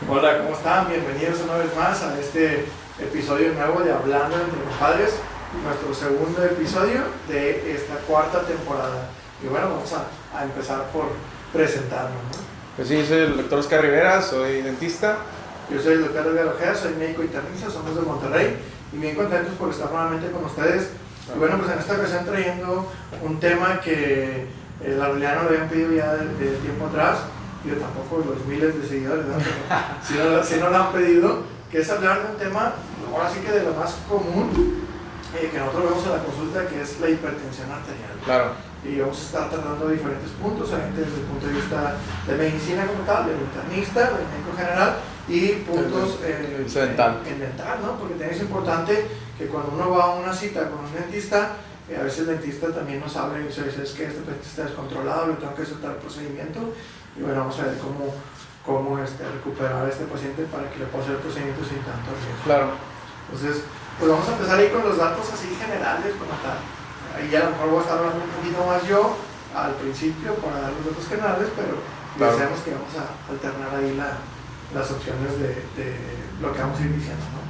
Hola, ¿cómo están? Bienvenidos una vez más a este episodio nuevo de Hablando entre Compadres, nuestro segundo episodio de esta cuarta temporada. Y bueno, vamos a empezar por presentarnos, ¿no? Pues sí, soy el doctor Oscar Rivera, soy dentista. Yo soy el doctor Edgar Ojeda, soy médico internista, somos de Monterrey y bien contentos por estar nuevamente con ustedes. Y bueno, pues en esta ocasión trayendo un tema que la realidad no lo habían pedido ya de tiempo atrás. Yo tampoco los miles de seguidores, ¿no? Si no lo han pedido, que es hablar de un tema, ahora sí que de lo más común que nosotros vemos en la consulta, que es la hipertensión arterial. Claro. Y vamos a estar tratando diferentes puntos, obviamente desde el punto de vista de medicina como tal, del internista, del médico general, y puntos en dental, ¿no? Porque también es importante que cuando uno va a una cita con un dentista, a veces el dentista también nos habla y dice, es que este paciente está descontrolado, le tengo que soltar el procedimiento. Y bueno, vamos a ver cómo recuperar a este paciente para que le pueda hacer el procedimiento sin tanto riesgo. Claro. Entonces, pues vamos a empezar ahí con los datos así generales como tal. Ahí ya a lo mejor voy a estar hablando un poquito más yo al principio para dar los datos generales, pero claro, deseamos que vamos a alternar ahí las opciones de lo que vamos a ir diciendo, ¿no?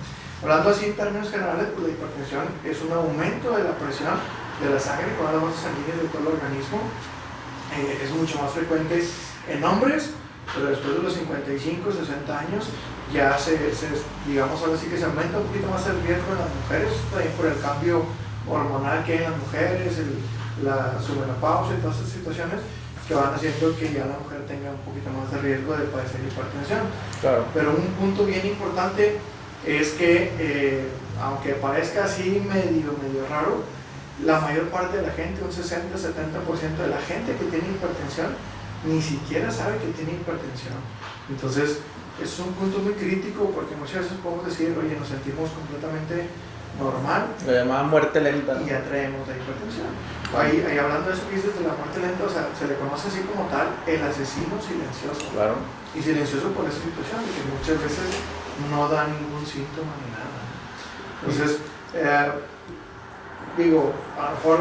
Hablando así en términos generales, pues la hipertensión es un aumento de la presión de la sangre con las bases sanguíneas de todo el organismo. Es mucho más frecuente en hombres, pero después de los 55, 60 años ya digamos ahora sí que se aumenta un poquito más el riesgo en las mujeres, también por el cambio hormonal que hay en las mujeres, su menopausia y todas esas situaciones que van haciendo que ya la mujer tenga un poquito más de riesgo de padecer hipertensión. Claro. Pero un punto bien importante es que, aunque parezca así medio raro, la mayor parte de la gente, un 60-70% de la gente que tiene hipertensión, ni siquiera sabe que tiene hipertensión. Entonces, es un punto muy crítico porque muchas veces podemos decir, oye, nos sentimos completamente normal. Lo llamaban muerte lenta, ¿no? Y ya traemos la hipertensión. Ahí hablando de eso que dices de la muerte lenta, o sea, se le conoce así como tal el asesino silencioso. Claro. Y silencioso por esa situación, de que muchas veces no da ningún síntoma ni nada. Entonces, digo, a lo mejor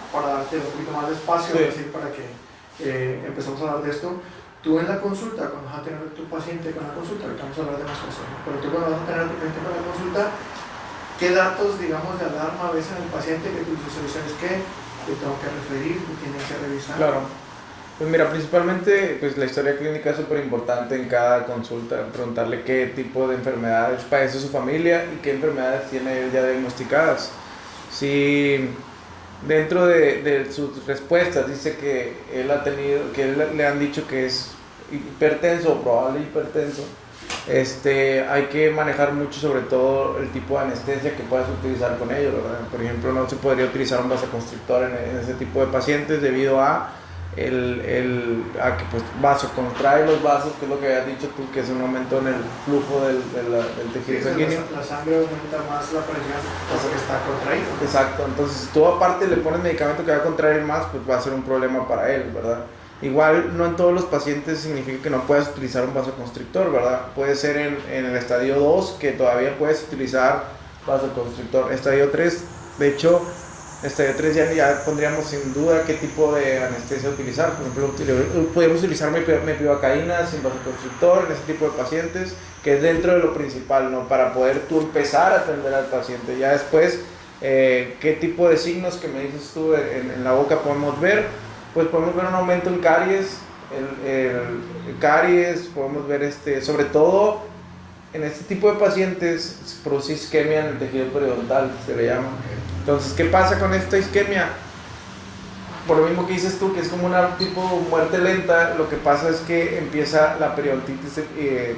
para darte un poquito más de espacio, sí, decir, para que empezamos a hablar de esto, tú en la consulta, cuando vas a tener tu paciente con la consulta, ahorita vamos a hablar de más cosas, ¿no? Pero tú cuando vas a tener tu paciente con la consulta, ¿qué datos, digamos, de alarma ves en el paciente que tú dices, ¿sabes qué? Te tengo que referir, tú tienes que revisar? Claro. Pues mira, principalmente pues la historia clínica es súper importante en cada consulta, preguntarle qué tipo de enfermedades padece su familia y qué enfermedades tiene él ya diagnosticadas. Si dentro de sus respuestas dice que él ha tenido, que él le han dicho que es hipertenso o probable hipertenso, hay que manejar mucho sobre todo el tipo de anestesia que puedas utilizar con ellos, ¿verdad? Por ejemplo, no se podría utilizar un vasoconstrictor en ese tipo de pacientes debido a que pues vasocontrae los vasos, que es lo que habías dicho tú, que es un aumento en el flujo del tejido sanguíneo. La sangre aumenta más la presión porque está contraído. Exacto, entonces tú aparte le pones medicamento que va a contraer más, pues va a ser un problema para él, ¿verdad? Igual no en todos los pacientes significa que no puedas utilizar un vasoconstrictor, ¿verdad? Puede ser en el estadio 2 que todavía puedes utilizar vasoconstrictor. Estadio 3, de hecho, estadio 3 ya pondríamos sin duda qué tipo de anestesia utilizar. Por ejemplo, podemos utilizar mepivacaína sin vasoconstrictor en ese tipo de pacientes, que es dentro de lo principal, ¿no? Para poder tú empezar a atender al paciente. Ya después, qué tipo de signos que me dices tú en la boca podemos ver. Pues podemos ver un aumento en caries, el caries, podemos ver sobre todo en este tipo de pacientes se produce isquemia en el tejido periodontal, se le llama. Entonces, ¿qué pasa con esta isquemia? Por lo mismo que dices tú, que es como una tipo muerte lenta, lo que pasa es que empieza la periodontitis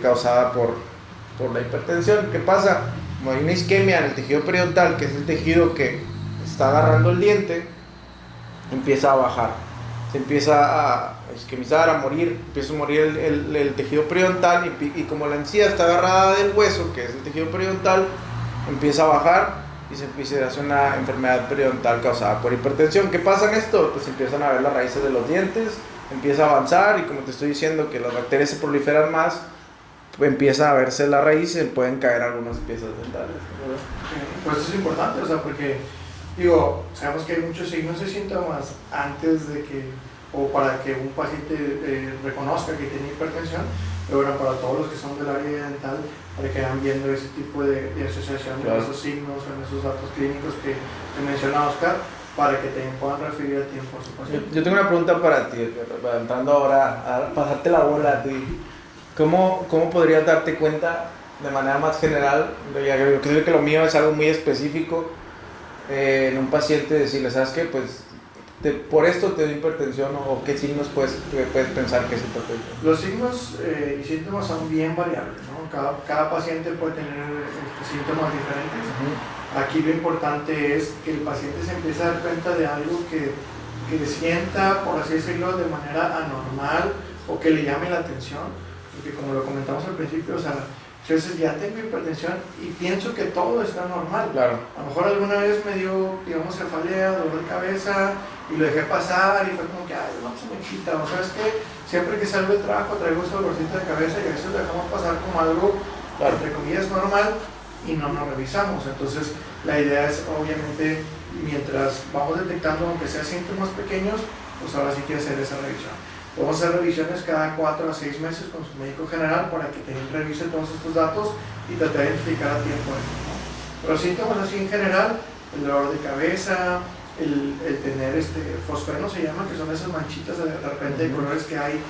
causada por la hipertensión. ¿Qué pasa? Como hay una isquemia en el tejido periodontal, que es el tejido que está agarrando el diente, empieza a bajar. Se empieza a isquemizar, a morir, empieza a morir el tejido periodontal y como la encía está agarrada del hueso, que es el tejido periodontal, empieza a bajar y se hace una enfermedad periodontal causada por hipertensión. ¿Qué pasa en esto? Pues empiezan a ver las raíces de los dientes, empieza a avanzar y como te estoy diciendo que las bacterias se proliferan más, pues empieza a verse la raíz y se pueden caer algunas piezas dentales, ¿verdad? Pues eso es importante, o sea, porque digo, sabemos que hay muchos signos y síntomas antes de que, o para que un paciente reconozca que tiene hipertensión, pero bueno, para todos los que son del área dental, para que vayan viendo ese tipo de asociación, claro, en esos signos, en esos datos clínicos que menciona Oscar, para que te puedan referir a tiempo a su paciente. Yo tengo una pregunta para ti, entrando ahora a pasarte la bola a ti. ¿Cómo podrías darte cuenta de manera más general? Yo creo que lo mío es algo muy específico en un paciente, decirle, ¿sabes qué? Pues por esto te da hipertensión, o qué signos puedes pensar que es hipertensión. Los signos y síntomas son bien variables, ¿no? Cada paciente puede tener síntomas diferentes. Aquí lo importante es que el paciente se empiece a dar cuenta de algo que sienta, por así decirlo, de manera anormal o que le llame la atención, porque como lo comentamos al principio, o sea, entonces ya tengo hipertensión y pienso que todo está normal. Claro. A lo mejor alguna vez me dio, digamos, cefalea, dolor de cabeza y lo dejé pasar y fue como que, ay, no, se me quita. O sea, es que siempre que salgo del trabajo traigo ese dolorcito de cabeza y a veces lo dejamos pasar como algo, claro, entre comillas, normal y no nos revisamos. Entonces, la idea es, obviamente, mientras vamos detectando, aunque sea síntomas pequeños, pues ahora sí que hacer esa revisión. Podemos hacer revisiones cada 4 a 6 meses con su médico general para que te revise todos estos datos y tratar de identificar a tiempo esto, ¿no? Pero síntomas así en general, el dolor de cabeza, el tener fosfeno se llama, que son esas manchitas de repente de colores que hay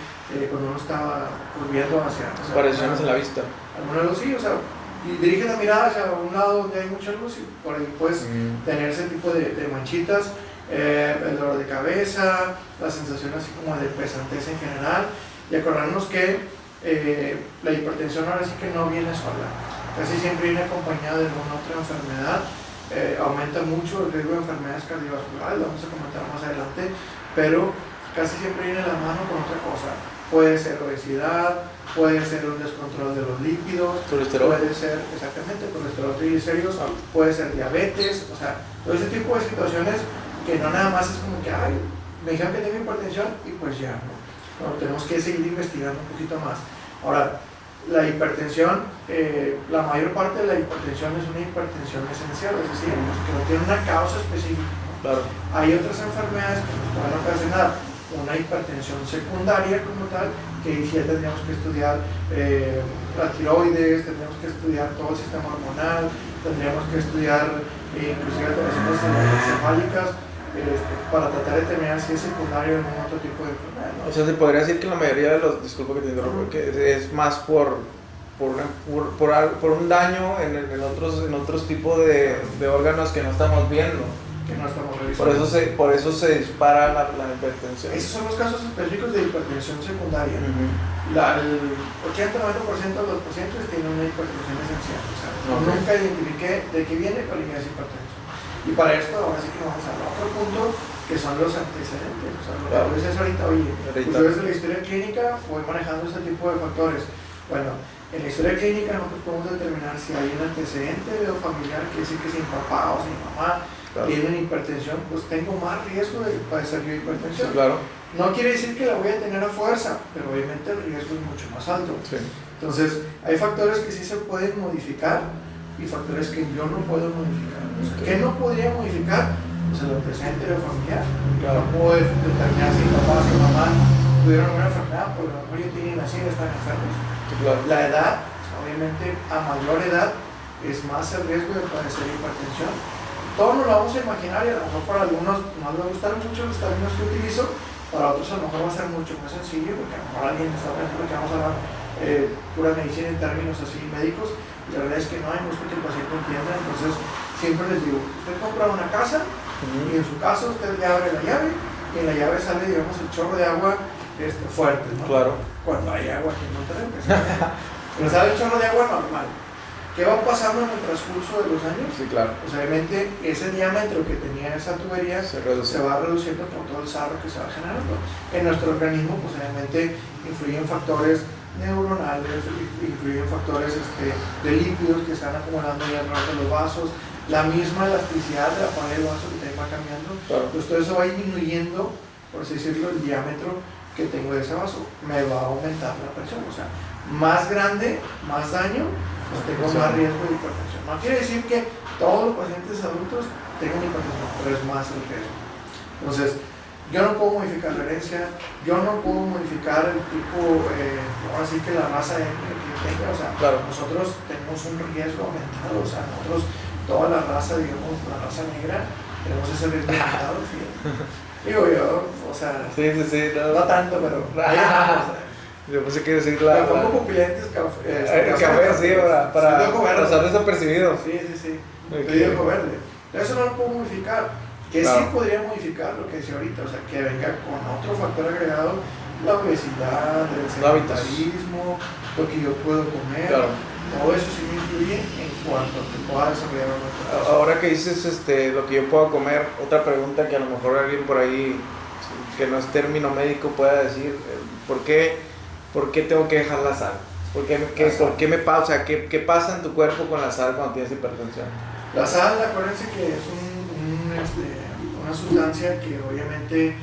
cuando uno está viendo hacia variaciones en la vista. Alguna luz, sí, o sea, y dirige la mirada hacia un lado donde hay mucha luz y por ahí puedes tener ese tipo de manchitas. El dolor de cabeza, la sensación así como de pesantez en general, y acordarnos que la hipertensión ahora sí que no viene sola, casi siempre viene acompañada de alguna otra enfermedad, aumenta mucho el riesgo de enfermedades cardiovasculares, lo vamos a comentar más adelante, pero casi siempre viene de la mano con otra cosa. Puede ser obesidad, puede ser un descontrol de los lípidos, colesterol, puede ser exactamente colesterol, triglicéridos, puede ser diabetes, o sea, todo ese tipo de situaciones que no nada más es como que, ay, me dijeron que tengo hipertensión y pues ya, ¿no? Bueno, tenemos que seguir investigando un poquito más. Ahora, la hipertensión, la mayor parte de la hipertensión es una hipertensión esencial, es decir, que no tiene una causa específica, ¿no? Claro. Hay otras enfermedades que nos pueden ocasionar una hipertensión secundaria como tal, que ya tendríamos que estudiar la tiroides, tendríamos que estudiar todo el sistema hormonal, tendríamos que estudiar inclusive alteraciones encefálicas, para tratar de determinar si es secundario o algún otro tipo de enfermedad, ¿no? O sea, se podría decir que la mayoría de los, disculpa que te interrumpa, que es más por un daño en otros tipos de órganos que no estamos viendo, que no estamos revisando. Por eso se dispara la hipertensión. Esos son los casos específicos de hipertensión secundaria. El 80-90% de los pacientes tienen una hipertensión esencial. O sea, nunca identifiqué de qué viene, pero ya es hipertensión. Y para esto, ahora sí que vamos a hablar otro punto, que son los antecedentes. O sea, lo que tú dices ahorita, oye, pues yo desde la historia clínica voy manejando este tipo de factores. Bueno, en la historia clínica nosotros podemos determinar si hay un antecedente de familiar, que decir que si mi papá o si mi mamá tienen hipertensión, pues tengo más riesgo de padecer yo hipertensión. Sí, claro. No quiere decir que la voy a tener a fuerza, pero obviamente el riesgo es mucho más alto. Sí. Entonces, hay factores que sí se pueden modificar y factores que yo no puedo modificar. ¿Qué no podría modificar? Pues el antecedente de familiar. No puedo determinar si papá o si mamá tuvieron una enfermedad, porque a lo mejor yo tienen así y están enfermos. Claro. La edad, obviamente, a mayor edad es más el riesgo de padecer hipertensión. Todos nos lo vamos a imaginar y a lo mejor para algunos no les gustan mucho los términos que utilizo, para otros a lo mejor va a ser mucho más sencillo, porque a lo mejor alguien está pensando que vamos a hablar pura medicina en términos así médicos, y la verdad es que no hay mucho que el paciente entienda. Entonces siempre les digo, usted compra una casa y en su casa usted le abre la llave y en la llave sale, digamos, el chorro de agua fuerte, ¿no? Claro. Cuando hay agua aquí en Monterrey, pero sale el chorro de agua normal. ¿Qué va pasando en el transcurso de los años? Sí, claro. Pues obviamente ese diámetro que tenía esa tubería se va reduciendo por todo el sarro que se va generando. En nuestro organismo, pues obviamente influyen factores neuronales, influyen factores de lípidos que están acumulando ya alrededor de los vasos, la misma elasticidad de la pared del vaso que también va cambiando. Claro. Pues todo eso va disminuyendo, por así decirlo, el diámetro que tengo de ese vaso. Me va a aumentar la presión, o sea, más grande, más daño, pues tengo más riesgo de hipertensión. No quiere decir que todos los pacientes adultos tengan hipertensión, pero es más el riesgo. Entonces, Yo no puedo modificar la herencia, yo no puedo modificar el tipo, ahora sí que la raza étnica que yo tenga, o sea, claro. nosotros tenemos un riesgo aumentado, o sea, nosotros, toda la raza, digamos, la raza negra, tenemos ese riesgo aumentado, digo yo, o sea, Sí, no tanto, pero ahí andamos, yo pensé que decir me pongo pupilentes café así para pasar desapercibido. Sí. Okay. De ojo verde. Eso no lo puedo modificar. Que claro. sí podría modificar lo que decía ahorita, o sea, que venga con otro factor agregado, la obesidad, el sedentarismo, lo que yo puedo comer. Claro. Todo eso sí me influye en cuanto a que pueda desarrollar una. Ahora que dices lo que yo puedo comer, otra pregunta que a lo mejor alguien por ahí que no es término médico pueda decir, ¿por qué tengo que dejar la sal? ¿Por qué me pasa? O sea, ¿qué pasa en tu cuerpo con la sal cuando tienes hipertensión? La sal, acuérdense que es una sustancia que obviamente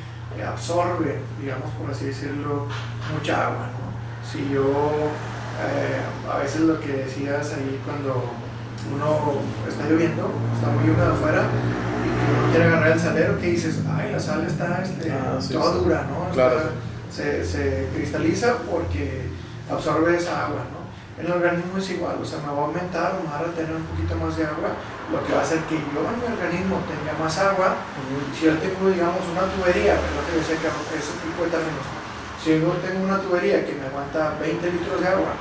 absorbe, digamos por así decirlo, mucha agua, ¿no? Si yo, a veces lo que decías ahí cuando uno está lloviendo, está muy húmedo afuera y uno quiere agarrar el salero, que dices, ay, la sal está toda dura, ¿no? Claro. Se cristaliza porque absorbe esa agua, ¿no? En el organismo es igual, o sea, me va a aumentar o me va a retener un poquito más de agua, lo que va a hacer que yo en mi organismo tenga más agua. Si yo tengo, digamos, una tubería, es lo que decía que ese tipo de términos, si yo tengo una tubería que me aguanta 20 litros de agua,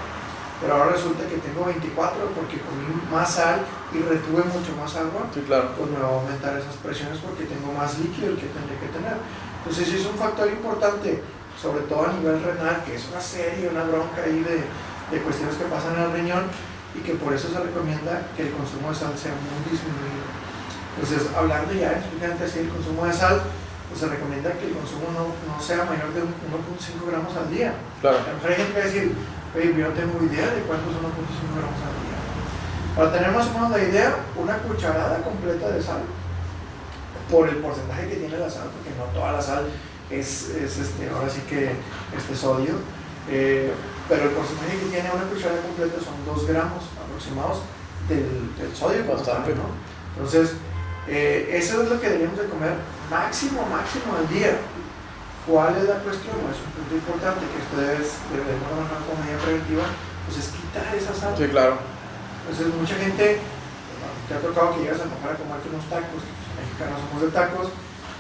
pero ahora resulta que tengo 24 porque comí más sal y retuve mucho más agua, sí, claro. pues me va a aumentar esas presiones porque tengo más líquido el que tendría que tener. Entonces es un factor importante, sobre todo a nivel renal, que es una serie, una bronca ahí de cuestiones que pasan en el riñón y que por eso se recomienda que el consumo de sal sea muy disminuido. Entonces, hablando ya específicamente así del consumo de sal, pues se recomienda que el consumo no sea mayor de 1.5 gramos al día. Claro. A lo mejor hay gente que va a decir, oye, yo no tengo idea de cuántos son 1.5 gramos al día. Para tener más o menos la idea, una cucharada completa de sal, por el porcentaje que tiene la sal, porque no toda la sal es ahora sí que sodio, pero el porcentaje que tiene una cucharada completa son 2 gramos aproximados del sodio constante, ¿no? Entonces, eso es lo que deberíamos de comer máximo al día. ¿Cuál es la cuestión? Es un punto importante que ustedes debemos manejar como medida preventiva, pues es quitar esa sal. Sí, claro. Entonces, mucha gente, te ha tocado que llegas a lo mejor a comerte unos tacos, los mexicanos somos de tacos,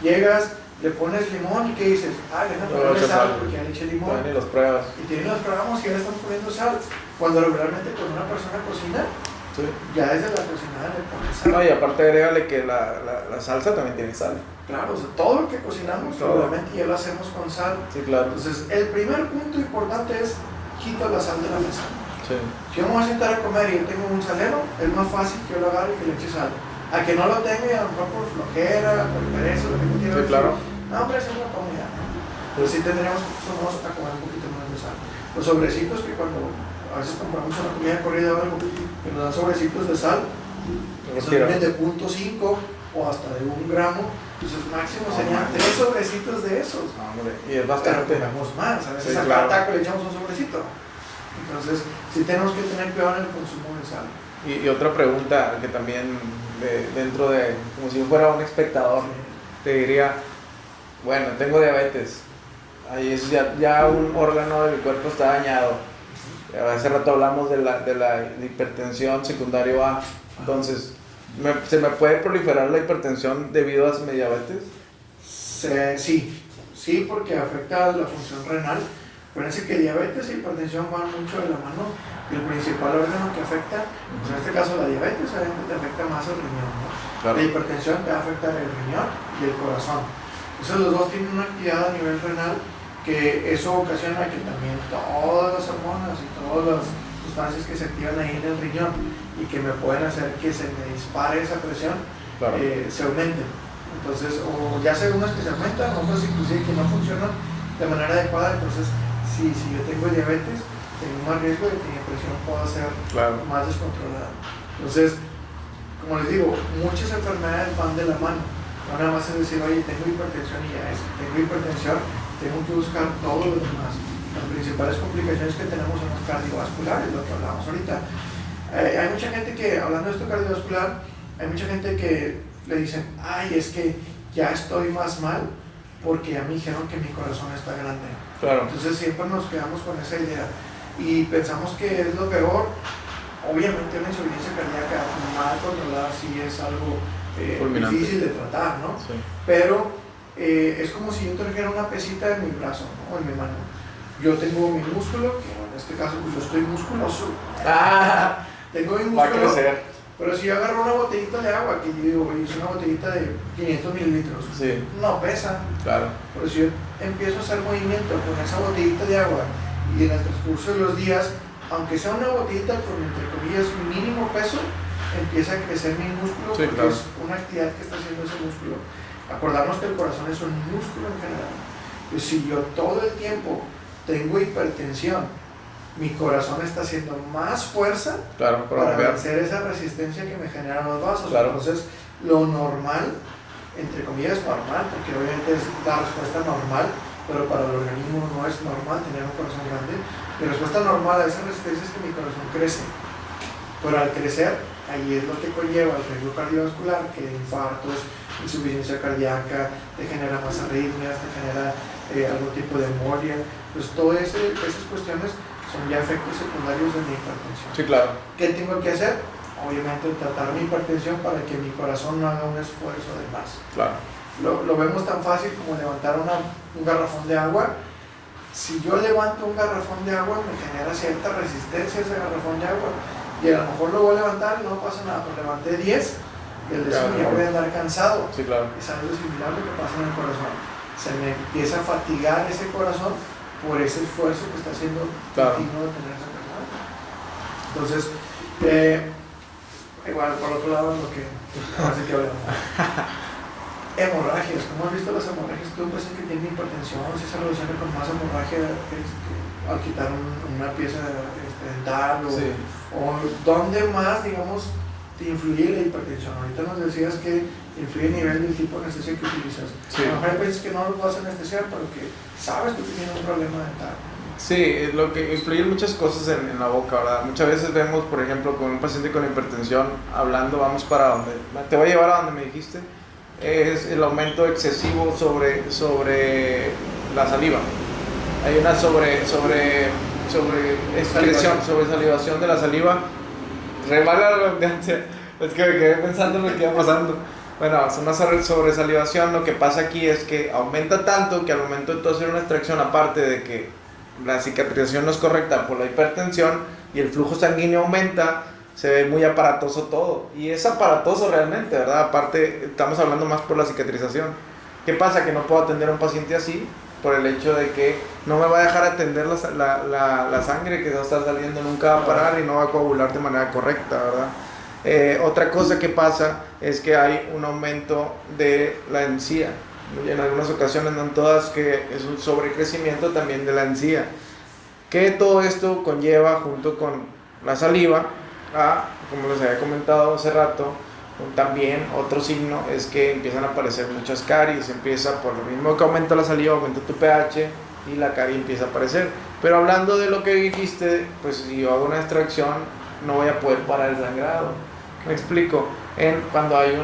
llegas, le pones limón y ¿qué dices? Déjame ponerle sal porque ya le eché limón. Y los pruebas. Y tienen los probamos y ya le están poniendo sal. Cuando regularmente cuando una persona cocina, sí, ya desde la cocinada le pones sal. No, y aparte agrégale que la salsa también tiene sal. Claro, o sea, todo lo que cocinamos regularmente ya lo hacemos con sal. Sí, claro. Entonces, el primer punto importante es quito la sal de la mesa. Sí. Si yo me voy a sentar a comer y yo tengo un salero, es más fácil que yo lo agarre y que le eche sal. A que no lo tenga y a lo mejor por flojera, por pereza, lo que tú quieras. Sí, claro. No, hombre, eso es una comida, ¿no? Pero sí tendríamos que acostumbrarnos a comer un poquito más de sal. Los sobrecitos que cuando a veces compramos una comida corrida o algo, que nos dan sobrecitos de sal, que son vienen de 0.5 o hasta de 1 gramo, entonces máximo serían 3 sobrecitos de esos. Y es bastante. Pero comemos más, a veces sí, a claro. cada taco le echamos un sobrecito. Entonces, sí tenemos que tener cuidado en el consumo de sal. Y otra pregunta que también dentro de, como si yo fuera un espectador, te diría, bueno, tengo diabetes, ahí es ya un órgano de mi cuerpo está dañado. Hace rato hablamos de la hipertensión secundario A, entonces, ¿se me puede proliferar la hipertensión debido a mi diabetes? Sí, porque afecta la función renal. Acuérdense que diabetes e hipertensión van mucho de la mano. El principal órgano que afecta, pues en este caso la diabetes, obviamente te afecta más el riñón, ¿no? Claro. La hipertensión te va a afectar el riñón y el corazón. Entonces los dos tienen una actividad a nivel renal que eso ocasiona que también todas las hormonas y todas las sustancias que se activan ahí en el riñón y que me pueden hacer que se me dispare esa presión, claro, se aumenten. Entonces, o ya sea unas que se aumentan, otras inclusive que no funcionan de manera adecuada. Entonces, si yo tengo diabetes, tengo más riesgo de que mi presión pueda ser más descontrolada. Entonces, como les digo, muchas enfermedades van de la mano. No nada más es decir, oye, tengo hipertensión y ya es. Tengo hipertensión, tengo que buscar todo lo demás. Las principales complicaciones que tenemos son las cardiovasculares, lo que hablamos ahorita. Hay mucha gente que, hablando de esto cardiovascular, hay mucha gente que le dicen, ay, es que ya estoy más mal porque ya me dijeron que mi corazón está grande. Claro. Entonces siempre nos quedamos con esa idea y pensamos que es lo peor. Obviamente una insuficiencia cardíaca mal controlada sí es algo difícil de tratar, ¿no? Sí. Pero es como si yo trajera una pesita en mi brazo, ¿no? O en mi mano. Yo tengo mi músculo, que en este caso pues yo estoy musculoso. Tengo mi músculo. Va a crecer. Pero si yo agarro una botellita de agua, que yo digo, oye, es una botellita de 500 mililitros, sí, no pesa. Claro. Pero si yo empiezo a hacer movimiento con esa botellita de agua y en el transcurso de los días, aunque sea una botellita con, entre comillas, mínimo peso, empieza a crecer mi músculo, sí, porque claro. es una actividad que está haciendo ese músculo. Acordarnos que el corazón es un músculo en general. Pues si yo todo el tiempo tengo hipertensión, mi corazón está haciendo más fuerza, claro, para vencer esa resistencia que me generan los vasos. Claro. Entonces, lo normal, entre comillas normal, porque obviamente es la respuesta normal, pero para el organismo no es normal tener un corazón grande. Mi respuesta normal a esa resistencia es que mi corazón crece. Pero al crecer, ahí es lo que conlleva el riesgo cardiovascular, que infartos, insuficiencia cardíaca, te genera más arritmias, te genera algún tipo de embolia. Pues todas esas cuestiones son ya efectos secundarios de mi hipertensión. Sí, claro. ¿Qué tengo que hacer? Obviamente tratar mi hipertensión para que mi corazón no haga un esfuerzo de más. Claro. Lo vemos tan fácil como levantar un garrafón de agua. Si yo levanto un garrafón de agua, me genera cierta resistencia ese garrafón de agua. Y a lo mejor lo voy a levantar y no pasa nada, pero levanté 10 y el décimo ya voy a andar cansado. Sí, claro. Es algo similar a lo que pasa en el corazón. Se me empieza a fatigar ese corazón por ese esfuerzo que está haciendo continuo de tener esa persona. Entonces, igual por otro lado, lo que así que hablamos. Hemorragias, ¿cómo has visto las hemorragias? Tú un paciente que tiene hipertensión, si se relaciona con más hemorragia al quitar una pieza dental o dónde más, digamos, te influye la hipertensión. Ahorita nos decías que influye el nivel del tipo de anestesia que utilizas. A lo mejor hay pacientes que no los vas a anestesiar, pero que sabes que tienes un problema dental. Sí, lo que influye muchas cosas en la boca, ¿verdad? Muchas veces vemos, por ejemplo, con un paciente con hipertensión, hablando, vamos para donde, te voy a llevar a donde me dijiste, es el aumento excesivo sobre la saliva. Hay una sobre excreción, sobre salivación de la saliva. Revala la redundancia, es que me quedé pensando en lo que iba pasando. Bueno, es una sobresalivación. Lo que pasa aquí es que aumenta tanto que al momento de tú hacer una extracción, aparte de que la cicatrización no es correcta por la hipertensión y el flujo sanguíneo aumenta, se ve muy aparatoso todo. Y es aparatoso realmente, ¿verdad? Aparte, estamos hablando más por la cicatrización. ¿Qué pasa? Que no puedo atender a un paciente así por el hecho de que no me va a dejar atender la sangre que va a estar saliendo, nunca va a parar y no va a coagular de manera correcta, ¿verdad? Otra cosa que pasa es que hay un aumento de la encía. En algunas ocasiones, no en todas, que es un sobrecrecimiento también de la encía. Que todo esto conlleva, junto con la saliva, como les había comentado hace rato, también otro signo es que empiezan a aparecer muchas caries. Empieza por lo mismo que aumenta la saliva, aumenta tu pH y la carie empieza a aparecer. Pero hablando de lo que dijiste, pues si yo hago una extracción no voy a poder parar el sangrado. Me explico. Cuando hay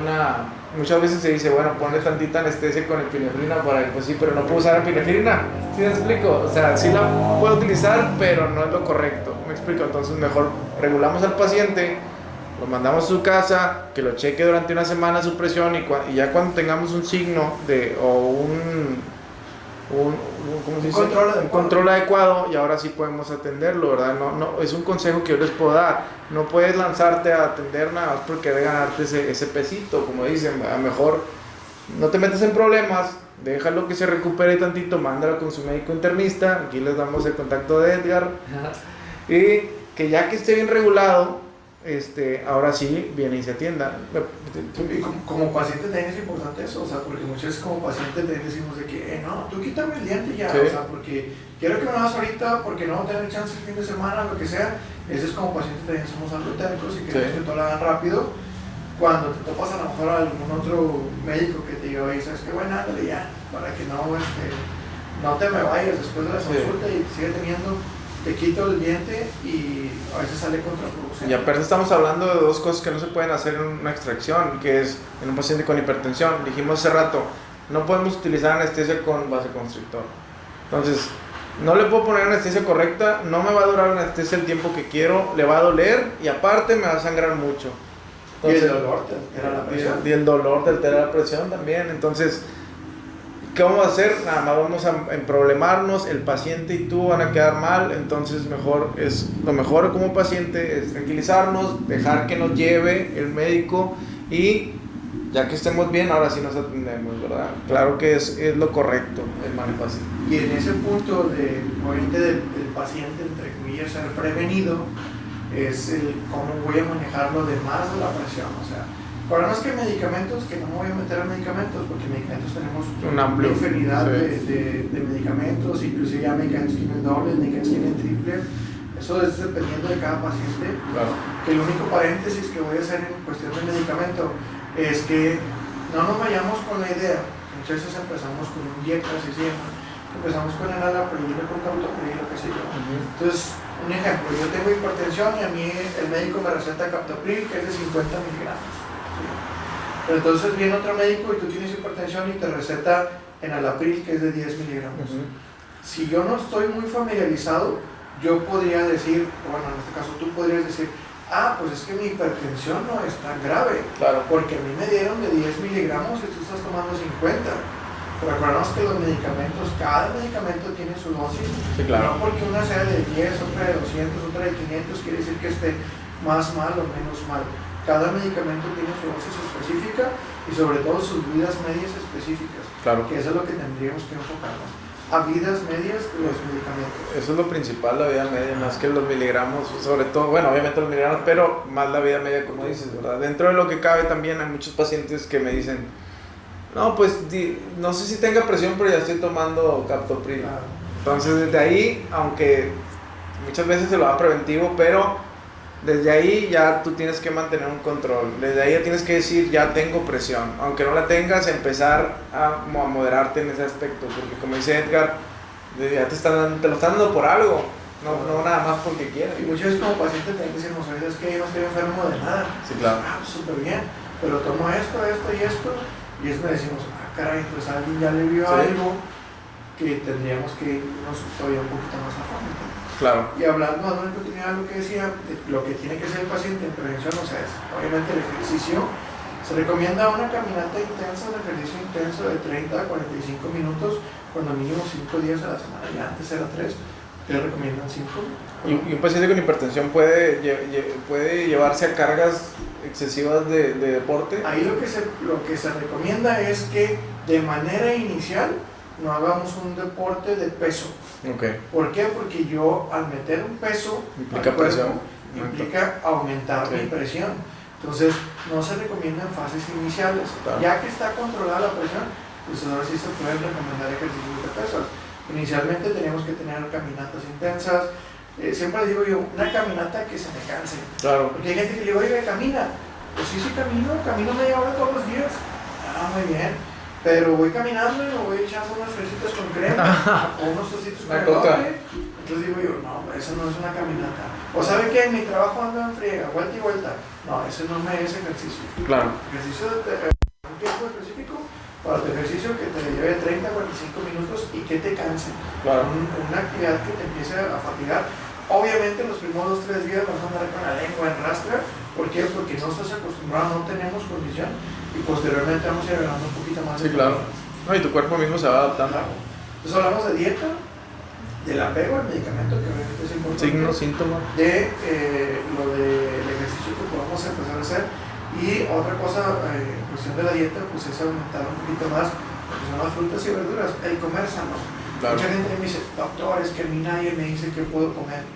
muchas veces se dice, bueno, ponle tantita anestesia con epinefrina para que, pues sí, pero no puedo usar epinefrina. ¿Sí me explico? O sea, sí la puedo utilizar, pero no es lo correcto. Me explico. Entonces mejor regulamos al paciente, lo mandamos a su casa, que lo cheque durante una semana su presión y ya cuando tengamos un signo un control adecuado, y ahora sí podemos atenderlo, ¿verdad? No, es un consejo que yo les puedo dar. No puedes lanzarte a atender nada más porque debe ganarte ese pesito, como dicen. A lo mejor no te metas en problemas, déjalo que se recupere tantito, mándalo con su médico internista. Aquí les damos el contacto de Edgar. Y que ya que esté bien regulado, ahora sí viene y se atienda. Y como paciente también es importante eso, o sea, porque muchas veces como paciente también decimos de que, no, tú quítame el diente ya, sí. O sea, porque quiero que me hagas ahorita, porque no tener chance el fin de semana, lo que sea. Eso es como paciente también somos algo técnicos y queremos que todo lo hagan rápido. Cuando te topas a lo mejor a algún otro médico que te diga, oye, ¿sabes qué? Bueno, ándale ya, para que no te me vayas después de la consulta y sigue teniendo, te quito el diente y a veces sale contraproducente. Y aparte estamos hablando de dos cosas que no se pueden hacer en una extracción, que es en un paciente con hipertensión. Dijimos hace rato, no podemos utilizar anestesia con vasoconstrictor. Entonces, no le puedo poner anestesia correcta, no me va a durar la anestesia el tiempo que quiero, le va a doler y aparte me va a sangrar mucho. Entonces, y el dolor te altera la presión. Y el dolor te altera la presión también. Entonces, ¿qué vamos a hacer? Nada más vamos a emproblemarnos, el paciente y tú van a quedar mal. Entonces lo mejor como paciente es tranquilizarnos, dejar que nos lleve el médico y ya que estemos bien, ahora sí nos atendemos, ¿verdad? Claro que es lo correcto el manejo así. Y en ese punto obviamente del paciente, entre comillas, ser prevenido, es el cómo voy a manejar lo demás de la presión. O sea, ahora no es que medicamentos, que no me voy a meter a medicamentos, porque medicamentos tenemos una infinidad de medicamentos, inclusive ya medicamentos que tienen doble, medicamentos que tienen triple. Eso es dependiendo de cada paciente. Claro. Que el único paréntesis que voy a hacer en cuestión de medicamento es que no nos vayamos con la idea. Muchas veces empezamos con un dieta, así se llama. Empezamos con el alapril, con captopril, lo que sé yo. Entonces, un ejemplo, yo tengo hipertensión y a mí el médico me receta captopril, que es de 50 miligramos. ¿Sí? Pero entonces viene otro médico y tú tienes hipertensión y te receta enalapril, que es de 10 miligramos. Si yo no estoy muy familiarizado, yo podría decir, bueno, en este caso tú podrías decir, pues es que mi hipertensión no es tan grave, claro, porque a mí me dieron de 10 miligramos y tú estás tomando 50. Pero acordamos que los medicamentos, cada medicamento tiene su dosis. Sí, claro. No porque una sea de 10, otra de 200, otra de 500, quiere decir que esté más mal o menos mal. Cada medicamento tiene su dosis específica y sobre todo sus vidas medias específicas. Claro. Que eso es lo que tendríamos que enfocarnos. A vidas medias de los medicamentos. Eso es lo principal, la vida media, más que los miligramos, sobre todo, bueno, obviamente los miligramos, pero más la vida media, como dices, ¿verdad? Dentro de lo que cabe también hay muchos pacientes que me dicen, no, pues no sé si tenga presión, pero ya estoy tomando captopril. Claro. Entonces, desde ahí, aunque muchas veces se lo da preventivo, pero desde ahí ya tú tienes que mantener un control. Desde ahí ya tienes que decir, ya tengo presión. Aunque no la tengas, empezar a moderarte en ese aspecto. Porque como dice Edgar, ya te lo están dando por algo. No nada más porque quieres. Y muchas veces como paciente tenemos que decir, no sabes, es que yo no estoy enfermo de nada. Sí, claro. Súper bien, pero tomo esto y esto. Y es donde decimos, caray, pues alguien ya le vio algo que tendríamos que irnos todavía un poquito más a fondo. Claro. Y hablando en continuidad de lo que decía, de lo que tiene que ser el paciente en prevención, o sea, es obviamente el ejercicio. Se recomienda una caminata intensa, un ejercicio intenso de 30 a 45 minutos, cuando mínimo 5 días a la semana, ya antes era 3, te recomiendan 5. Y un paciente con hipertensión puede llevarse a cargas excesivas de deporte. Ahí lo que se recomienda es que de manera inicial no hagamos un deporte de peso. Okay. ¿Por qué? Porque yo al meter un peso implica al cuerpo, presión. Implica aumentar mi presión. Entonces no se recomienda en fases iniciales. Claro. Ya que está controlada la presión, pues ahora sí se pueden recomendar ejercicios de pesas. Inicialmente tenemos que tener caminatas intensas. Siempre les digo yo, una caminata que se me canse. Claro. Porque hay gente que le digo, oiga, camina. Pues sí, camino media hora todos los días. Muy bien. Pero voy caminando y me voy echando unas fresitas con crema o unos tocitos con elote. Entonces digo yo, no, eso no es una caminata. O sabe que en mi trabajo ando en friega, vuelta y vuelta. No, ese no es ejercicio. Claro. Ejercicio de un tiempo específico para tu ejercicio que te lleve 30 a 45 minutos y que te canse. Claro. Una actividad que te empiece a fatigar. Obviamente los primeros 2 o 3 días vas a andar con la lengua en rastra. ¿Por qué? Porque no estás acostumbrado, no tenemos condición y posteriormente vamos a ir ganando un poquito más. Sí, claro. No, y tu cuerpo mismo se va adaptando. Claro. Entonces hablamos de dieta, del apego al medicamento, que obviamente es importante. Signos, síntomas. De lo del ejercicio que podamos empezar a hacer. Y otra cosa, en cuestión de la dieta, pues es aumentar un poquito más lo que son las frutas y verduras, el comer sano. Claro. Mucha gente me dice, doctor, es que a mí nadie me dice qué puedo comer.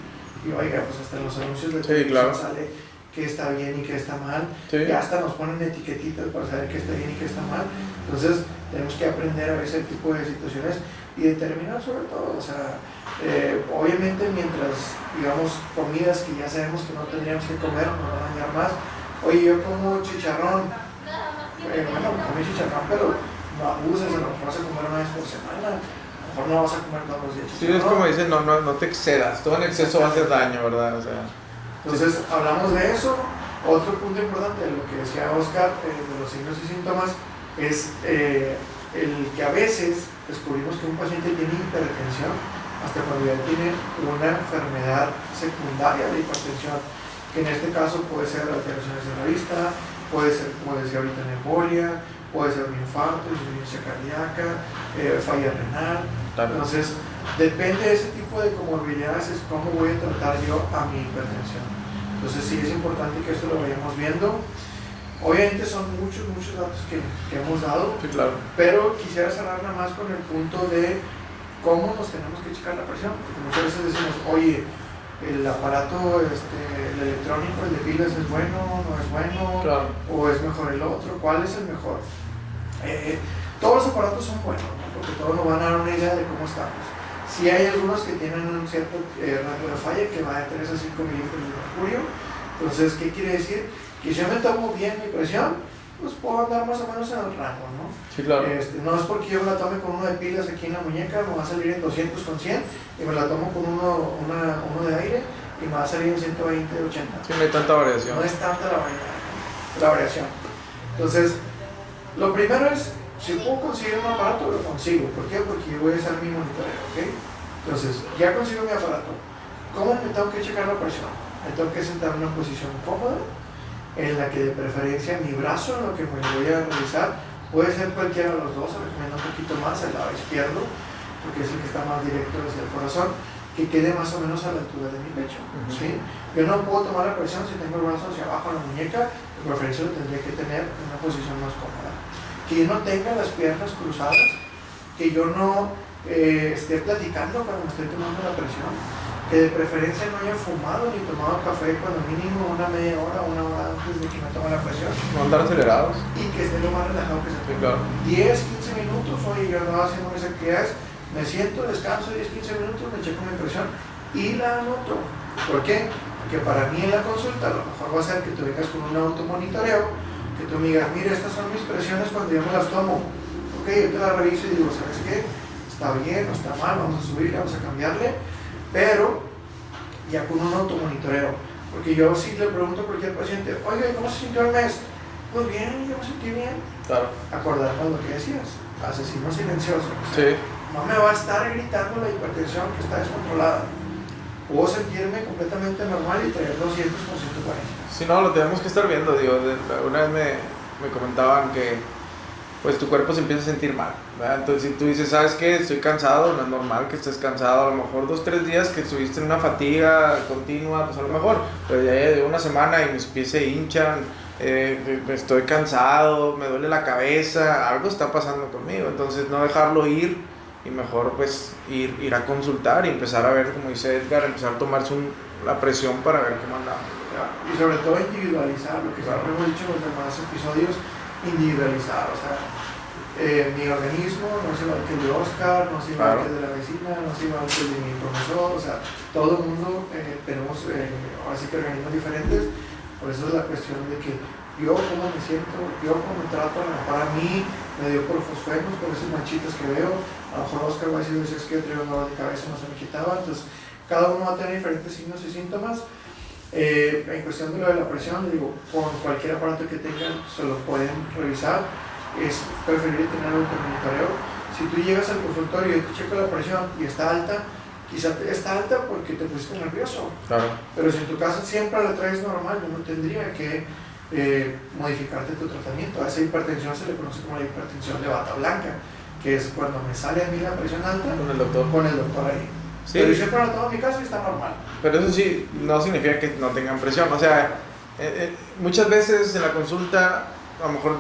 Y oiga, pues hasta en los anuncios de televisión sale qué está bien y qué está mal. Y hasta nos ponen etiquetitas para saber qué está bien y qué está mal. Entonces tenemos que aprender a ese tipo de situaciones y determinar sobre todo, o sea, obviamente mientras, digamos, comidas que ya sabemos que no tendríamos que comer, no van a dañar más. Oye, yo como chicharrón, bueno, comí chicharrón, pero no abuses, a lo mejor vas a comer una vez por semana, a lo mejor no vas a comer todos los días. Sí, es como dicen, no te excedas, todo en exceso va a hacer daño, ¿verdad? O sea, entonces, hablamos de eso. Otro punto importante de lo que decía Oscar, de los signos y síntomas, es el que a veces descubrimos que un paciente tiene hipertensión hasta cuando ya tiene una enfermedad secundaria de hipertensión, que en este caso puede ser alteraciones de la vista, puede ser, como decía ahorita, una embolia, puede ser un infarto, insuficiencia cardíaca, falla renal. Entonces, depende de ese tipo de comorbilidades, es cómo voy a tratar yo a mi hipertensión. Entonces, sí es importante que esto lo vayamos viendo. Obviamente son muchos datos que hemos dado, sí, claro. Pero quisiera cerrar nada más con el punto de cómo nos tenemos que checar la presión, porque muchas veces decimos, oye, el aparato el electrónico, el de pilas, ¿es bueno, no es bueno? Claro. ¿O es mejor el otro? ¿Cuál es el mejor? Todos los aparatos son buenos, ¿no? Porque todos nos van a dar una idea de cómo estamos. Sí hay algunos que tienen un cierto rango de falla que va de 3 a 5 milímetros de mercurio. Entonces, ¿qué quiere decir? Que si yo me tomo bien mi presión, pues puedo andar más o menos en el rango, ¿no? Sí, claro. No es porque yo me la tome con uno de pilas aquí en la muñeca, me va a salir en 200 con 100, y me la tomo con uno de aire, y me va a salir en 120, 80. Sí, no hay tanta variación. No es tanta la variación. Entonces, lo primero es, si puedo conseguir un aparato, lo consigo. ¿Por qué? Porque yo voy a hacer mi monitoreo, ¿ok? Entonces, ya consigo mi aparato. ¿Cómo me tengo que checar la presión? Me tengo que sentar en una posición cómoda, en la que de preferencia mi brazo, en lo que me voy a realizar, puede ser cualquiera de los dos, se recomienda un poquito más el lado izquierdo, porque es el que está más directo desde el corazón, que quede más o menos a la altura de mi pecho. ¿Sí? Yo no puedo tomar la presión si tengo el brazo hacia abajo en la muñeca, de preferencia lo tendría que tener en una posición más cómoda. Que yo no tenga las piernas cruzadas, que yo no esté platicando cuando me estoy tomando la presión, que de preferencia no haya fumado ni tomado café cuando mínimo una media hora, una hora antes de que me tome la presión. No andar acelerados. Y que esté lo más relajado que se pueda. Sí, claro. 10, 15 minutos, oye, yo andaba haciendo mis actividades, me siento, descanso 10, 15 minutos, me checo mi presión y la anoto. ¿Por qué? Porque para mí en la consulta lo mejor va a ser que tú vengas con un automonitoreo, que tú me digas, mira, estas son mis presiones cuando yo me las tomo. Ok, yo te las reviso y digo, ¿sabes qué? Está bien, no está mal, vamos a subirle, vamos a cambiarle. Pero ya con un automonitoreo, porque yo sí le pregunto a cualquier paciente, oye, ¿cómo se sintió el mes? Pues bien, yo me sentí bien. Claro. Acordarnos lo que decías, asesino silencioso. O sea, Sí. no me va a estar gritando la hipertensión que está descontrolada. Puedo sentirme completamente normal y traer 200 con 140. Sí, no, lo tenemos que estar viendo, digo, una vez me comentaban que pues tu cuerpo se empieza a sentir mal, ¿verdad? Entonces si tú dices, ¿sabes qué? Estoy cansado, no es normal que estés cansado, a lo mejor 2-3 días que estuviste en una fatiga continua, pues a lo mejor, pero ya de una semana y mis pies se hinchan, estoy cansado, me duele la cabeza, algo está pasando conmigo, entonces no dejarlo ir y mejor pues ir a consultar y empezar a ver, como dice Edgar, empezar a tomarse la presión para ver cómo andamos. Y sobre todo individualizar, lo que siempre hemos dicho en los demás episodios, individualizar, o sea, mi organismo no es igual que el de Oscar, no es igual que el de la vecina, no es igual que el de mi profesor, o sea, todo el mundo tenemos ahora sí que organismos diferentes, por eso es la cuestión de que yo cómo me siento, yo cómo me trato, a lo mejor a mí me dio por fosfenos, por esas manchitas que veo, a lo mejor Oscar va a decir, es que yo tenía un dolor de cabeza, no se me quitaba, entonces cada uno va a tener diferentes signos y síntomas. En cuestión de lo de la presión, le digo, con cualquier aparato que tengan se lo pueden revisar, es preferible tener un monitoreo. Si tú llegas al consultorio y te checo la presión y está alta, quizá está alta porque te pusiste nervioso, claro. Pero si en tu casa siempre la traes normal, yo no tendría que modificarte tu tratamiento. A esa hipertensión se le conoce como la hipertensión de bata blanca, que es cuando me sale a mí la presión alta con el doctor ahí. Sí. Pero yo siempre la tomo en mi casa y está normal. Pero eso sí, no significa que no tengan presión. O sea, muchas veces en la consulta, a lo mejor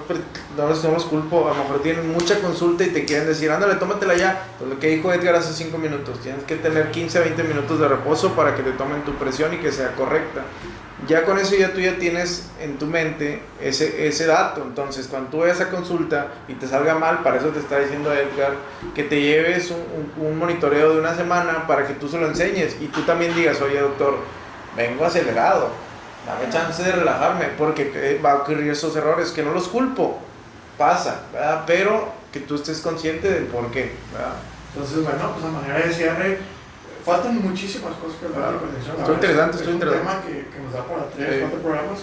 no los culpo, a lo mejor tienen mucha consulta y te quieren decir, ándale, tómatela ya. Pues lo que dijo Edgar hace 5 minutos, tienes que tener 15 a 20 minutos de reposo para que te tomen tu presión y que sea correcta. Ya con eso tú ya tienes en tu mente ese dato. Entonces cuando tú vayas a consulta y te salga mal, para eso te está diciendo Edgar que te lleves un monitoreo de una semana para que tú se lo enseñes y tú también digas, oye doctor, vengo acelerado, dame chance de relajarme porque va a ocurrir esos errores, que no los culpo, pasa, ¿verdad? Pero que tú estés consciente del por qué, ¿verdad? Entonces bueno, pues a manera de cierre, faltan muchísimas cosas que hablar de hipertensión. Estoy interesante, es un tema que nos da para 3-4 programas.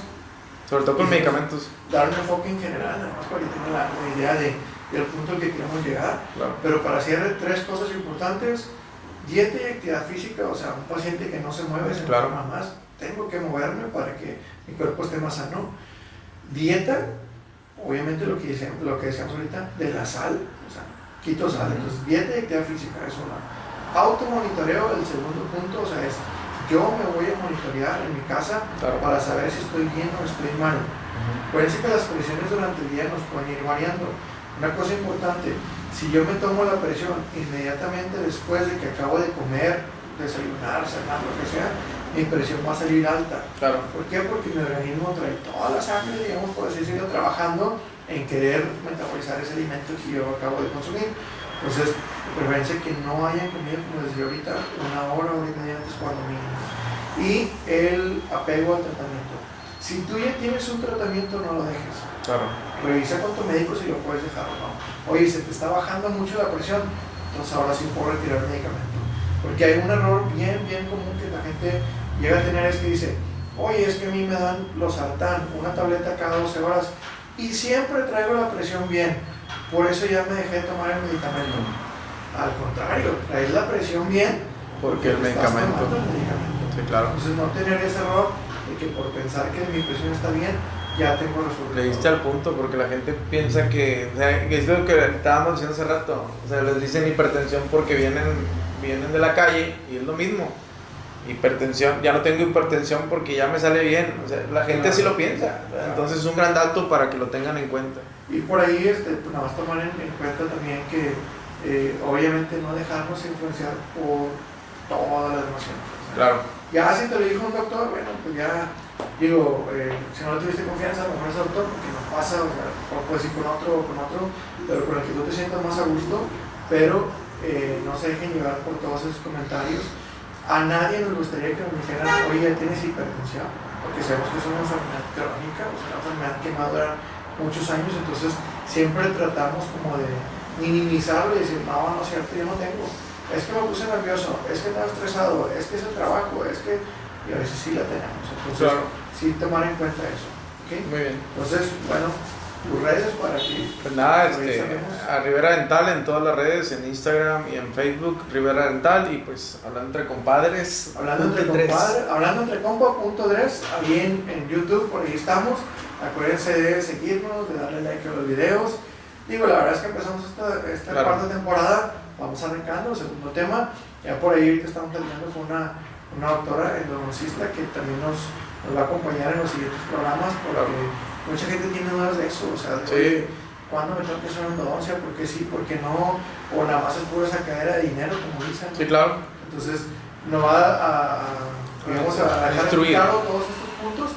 Sobre todo con medicamentos. Dar un enfoque en general, nada más para que tengan la idea de del punto al que queremos llegar. Claro. Pero para cierre, 3 cosas importantes: dieta y actividad física. O sea, un paciente que no se mueve se enferma más. Tengo que moverme para que mi cuerpo esté más sano. Dieta, obviamente lo que decíamos ahorita, de la sal, o sea, quito sal. Entonces, dieta y actividad física es una. Automonitoreo, el segundo punto, o sea, es yo me voy a monitorear en mi casa para saber si estoy bien o estoy mal. Acuérdense que las presiones durante el día nos pueden ir variando. Una cosa importante: si yo me tomo la presión inmediatamente después de que acabo de comer, desayunar, cenar, lo que sea, mi presión va a salir alta. ¿Por qué? Porque mi organismo trae toda la sangre, digamos, por así decirlo, trabajando en querer metabolizar ese alimento que yo acabo de consumir. Entonces, de preferencia que no hayan comido, como les decía ahorita, 1 hora, 1 hora y media antes, cuando mínimo. Y el apego al tratamiento. Si tú ya tienes un tratamiento, no lo dejes. Revisa con tu médico si lo puedes dejar o no. Oye, se te está bajando mucho la presión, entonces ahora sí puedo retirar el medicamento. Porque hay un error bien común que la gente llega a tener, es que dice: oye, es que a mí me dan losartán, una tableta cada 12 horas, y siempre traigo la presión bien, por eso ya me dejé de tomar el medicamento. Al contrario, traes la presión bien porque el medicamento. Sí, claro. Entonces, no tener ese error de que por pensar que mi presión está bien, ya tengo resultados. Le diste al punto, porque la gente piensa que, o sea, es lo que estábamos diciendo hace rato, o sea, les dicen hipertensión porque vienen de la calle, y es lo mismo. Hipertensión, ya no tengo hipertensión porque ya me sale bien. O sea, la gente así lo piensa. Entonces es un gran dato para que lo tengan en cuenta. Y por ahí, pues nada más tomar en cuenta también que obviamente no dejarnos influenciar por todas las emociones. Claro. Ya si te lo dijo un doctor, bueno, pues ya, digo, si no le tuviste confianza, a lo mejor es doctor, porque nos pasa, o sea, o puedes ir con otro, pero con el que tú te sientas más a gusto, pero no se dejen llevar por todos esos comentarios. A nadie nos gustaría que nos dijeran: oye, tienes hipertensión, porque sabemos que es una enfermedad crónica, o sea, una enfermedad que va a durar muchos años. Entonces siempre tratamos como de minimizarlo y decir: no, no es cierto, yo no tengo, es que me puse nervioso, es que estaba estresado, es que es el trabajo, es que... y a veces sí la tenemos. Entonces, sí tomar en cuenta eso. ¿Okay? Muy bien. Entonces, bueno, tus redes para que... Pues nada, a Rivera Dental en todas las redes, en Instagram y en Facebook, Rivera Dental, y pues hablando entre compadres. Hablando entre compa.dres, ahí en YouTube, por ahí estamos. Acuérdense de seguirnos, de darle like a los videos. Digo, la verdad es que empezamos esta cuarta temporada, vamos arrancando, segundo tema. Ya por ahí ahorita estamos terminando con una doctora endodoncista que también nos va a acompañar en los siguientes programas, porque mucha gente tiene dudas de eso, o sea, de ¿cuándo me tengo que hacer una endodoncia? ¿Por qué sí? ¿Por qué no? O nada más es pura sacadera de dinero, como dicen. Sí, claro. Entonces, nos va a dejar claro todos estos puntos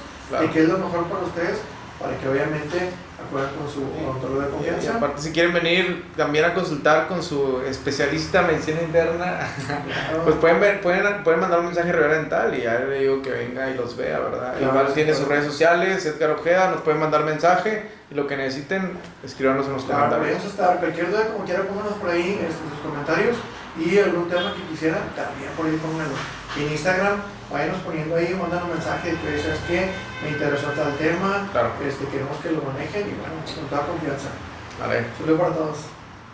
y qué es lo mejor para ustedes, para que obviamente acudan con su odontólogo de confianza. Y aparte, si quieren venir también a consultar con su especialista en medicina interna, pues pueden mandar un mensaje a Rivera Dental y ya le digo que venga y los vea, ¿verdad? Igual tiene sus redes sociales, Edgar Ojeda, nos pueden mandar mensaje y lo que necesiten, escríbanos en los comentarios. Vamos a estar, cualquier duda, como quiera, pónganos por ahí sus comentarios, y algún tema que quisieran, también por ahí pónganlo. Y en Instagram, váyanos poniendo ahí, mandan un mensaje de que sabes que me interesó tal tema, queremos que lo manejen, y bueno, con toda confianza. Vale. Saludos para todos.